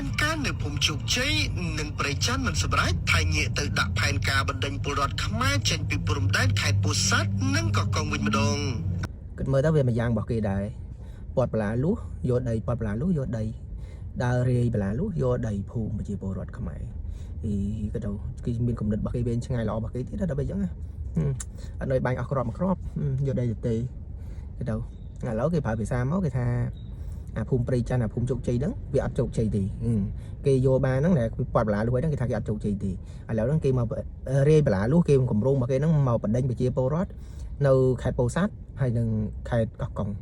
นการในผมจุกใจหนึ่งประจันมันสบายไทยเงียตื่นดักแผนการบันดังปลอดขมาเช่นปีปรุมได้ไข่ปูซัดนั่งก็กองวินมาดงก็เมื่อตั้งเวลายังบอกกี่ได้ปอดปลาลูโยดใดปอดปลาลูโยดใดดาวเรียปลาลูโยดใดภูมิปัจจุบันรถขมายอีก็เดาคือมีกำหนดบอกกี่เป็นช่างไงหล่อบอกกี่ที่ได้ไปยังไงอันนี้ใบเอาครอบมาครอบโยดใดจะตีก็เดาแล้วcái phải sao máu cái tha phun pri chân phun chục chi đó vì áp chục chi thì cái vô ba nó này quạt lại luôn đó cái thằng áp chục chi thìแล้วnó kia mà rê lại luôn kia cùng rung mà cái nó màu bạch đen bị chia porot nâu khai po sát hay nâng khai cọc còng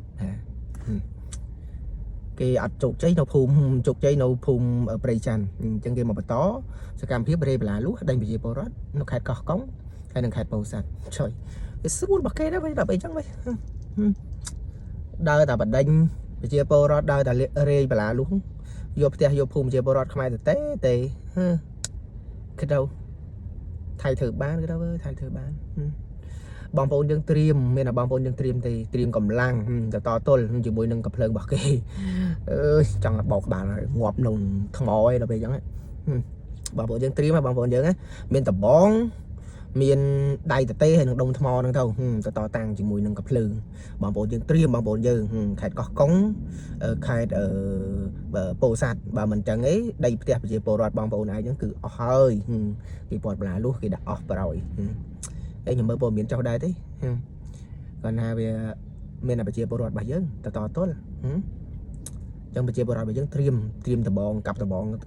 cái áp chục chi nó phun chục chi nó phun ở pri chân chân kia mà bạch tó sẽ cảm thấy rê lại luôn đen bị chia porot nó khai cọc còng hay nâng khai po sát trời cái sức bút bạc cái đó phải là bị trắng vậy đời ta bật đinh chia po rót đời ta rê bà luôn vô tia vô phum chia po rót không ai được té tê cái đâu thay thử bán cái đâu thay thử bán bom phun dân stream mình là bom phun dân stream thì stream cầm lang to tôi chỉ bôi nâng cặp lợn bạc kì chẳng là bọc bạn ngọt nồng thằng mồi là bây giờ bom phun dân stream mà bom phun dân á mình tập bón miền đầy tê hay đông thò năng thâu to tăng chỉ mùi nâng cặp lưng bằng bộ dương triêm bằng bộ dương khai có cống khai ở bồ sạt và mình chẳng ấy đây đẹp chỉ bộ rót bằng bộ này những cứ hơi cái bọt là lúc khi đã off rồi đây nhưng mà bộ miền trong đây đấy còn hai về miền là chỉ bộ rót bài dương to tốt trong chia bộ rót bài dương triêm tập bòn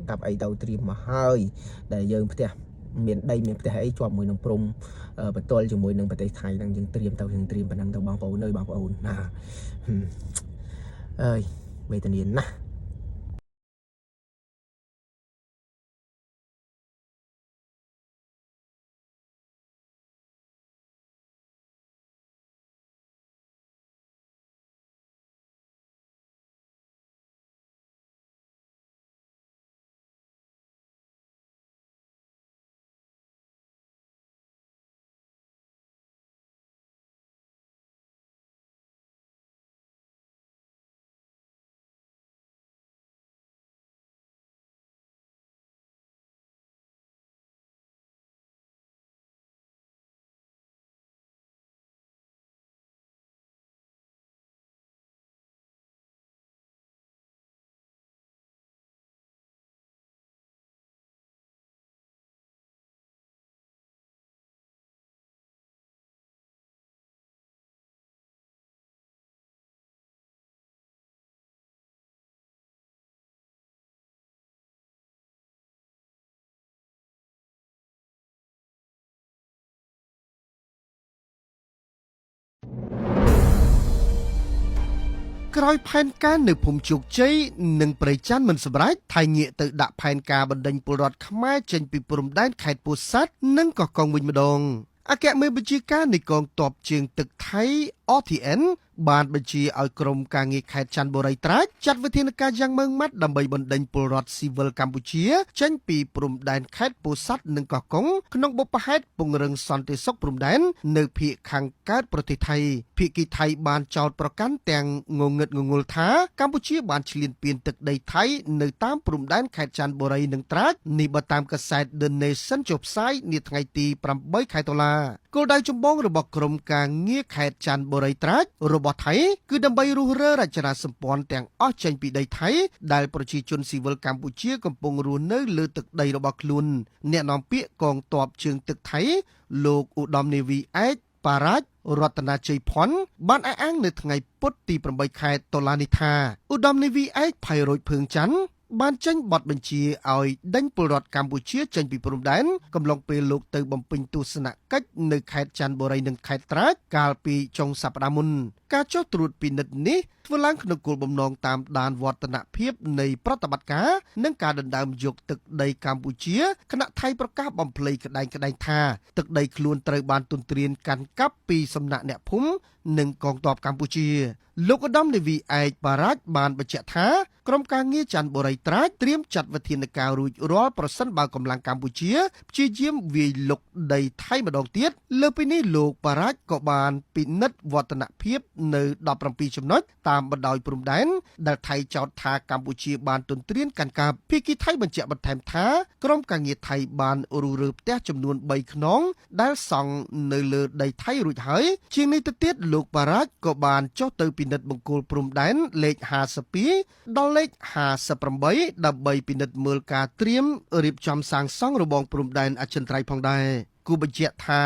cặp ấy tàu triêm mà hơi để dương đẹp miền đây miền tây ấy cho mùi nồng prum bật tôi cho mùi nồng bật tây Thái đang dừng triêm tàu bật năng tàu băng phổ nơi băng phổ ơi bây giờ điền nèក្រោយផែនការនៅភូមិជោគជ័យនិងប្រៃច័ន្ទមិនសម្រេចថៃងាកទៅដាក់ផែនការបណ្ដេញពលរដ្ឋខ្មែរចេញពីព្រំដែនខេត្តពោធិ៍សាត់និងកោះកុងវិញម្ដងអគ្គមេបញ្ជាការនៃកងទ័ពជើងទឹកថៃ RTN បានបញ្ជាឲ្យក្រុមការងារខេត្តច័ន្ទបុរីត្រាច់ចាត់វិធានការយ៉ាងម៉ឺងម៉ាត់ដើម្បីបណ្ដេញពលរដ្ឋស៊ីវិលកម្ពុជាចេញពីព្រំដែនខេត្តពោធិ៍សាត់និងកោះកុងក្នុងបុព្វហេតុពង្រឹងសន្តិសុខព្រំដែននៅភាគខាងកើតប្រទេសថៃភាគីថៃបានចោទប្រកាន់ទាំងងងឹតងងុលថាកម្ពុជាបានឈ្លានពានទឹកដីថៃនៅតាមព្រំដែនខេត្តច័ន្ទបុរីនិងត្រាច់នេះបើតាមកាសែត The Nation ចុះផ្សាយនាថ្ងៃទី8ខែតុលាគោលដៅចម្បងរបស់ក្រុមការងារខេត្តច័ន្ទបុរីត្រាច់របស់ថៃគឺដើម្បីរុះរើរចនាសម្ព័ន្ធទាំងអស់ចេញពីដីថៃដែលប្រជាជនស៊ីវិលកម្ពុជាកំពុងរស់នៅលើទឹកដីរបស់ខ្លួនអ្នកនាំពាក្យកងទ័ពជើងទឹកថៃលោកឧត្តមនាវីឯកបារាជរតនាជ័យផុនបានអះអាងនៅថ្ងៃពុធទី8ខែតុលានេះថាឧត្តមនាវីឯកផៃរយភឿងច័ន្ទបានចេញបទបញ្ជាឲ្យដេញពលរដ្ឋកម្ពុជាចេញពីព្រំដែនកំឡុងពេលលោកទៅបំពេញទស្សនកិច្ចនៅខេត្តច័ន្ទបុរីនិងខេត្តត្រាច់កាលពីចុងសប្តាហ៍មុនការចុះត្រួតពិនិត្យនេះធ្វើឡើងក្នុងគោលបំណងតាមដានវឌ្ឍនភាពនៃប្រតិបត្តិការនិងការដណ្ដើមយកទឹកដីកម្ពុជាគណៈថៃប្រកាសបំភ្លៃក្តែងថាទឹកដីខ្លួនត្រូវបានទន្ទ្រានកាន់កាប់ពីសំណាក់អ្នកភូមិនិងកងទ័ពកម្ពុជាលោកឧត្តមនាវីឯកបារាជបានបញ្ជាក់ថាក្រុមការងារច័ន្ទបុរីត្រាច់ត្រៀមចាត់វិធានការរួចរាល់ប្រសិនបើកម្លាំងកម្ពុជាព្យាយាមវាយលុកដីថៃម្ដងទៀតលើពីនេះលោកបារាជក៏បានពិនិត្យវឌ្ឍនភាព នៅ17ចំណុចតាមបណ្ដោយព្រំដែនដែលថៃចោទថាកម្ពុជាបានទន្ទ្រានកាន់កាប់ភាគីថៃបញ្ជាក់បន្ថែមថាក្រុមការងារថៃបានរុះរើផ្ទះចំនួន3ខ្នងដែលសង់នៅលើដីថៃរួចហើយជាងនេះទៅទៀតលោកបារ៉ាច់ក៏បានចុះទៅពិនិត្យបង្គោលព្រំដែនលេខ52ដល់លេខ58ដើម្បីពិនិត្យមើលការត្រៀមរៀបចំសាងសង់របងព្រំដែនអចិន្ត្រៃយ៍ផងដែរគូបញ្ជាក់ថា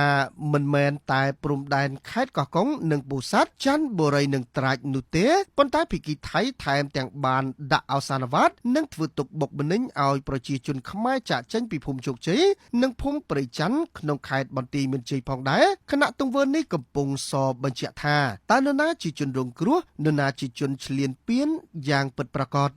មិនមែនតែព្រំដែនខេត្តកោះកុងនិងពោធិ៍សាត់ច័ន្ទបុរីនិងត្រាច់នោះទេប៉ុន្តែភាគីថៃថែមទាំងបានដាក់អសានវត្តនិងធ្វើទុកបុកម្នេញឲ្យប្រជាជនខ្មែរចាកចេញពីភូមិជោគជ័យនិងភូមិព្រៃច័ន្ទក្នុងខេត្តបន្ទាយមានជ័យផងដែរគណៈទង្វើនេះកំពុងសបញ្ជាក់ថាតើនរណាជាជនរងគ្រោះនរណាជាជនឈ្លានពានយ៉ាងពិតប្រាកដ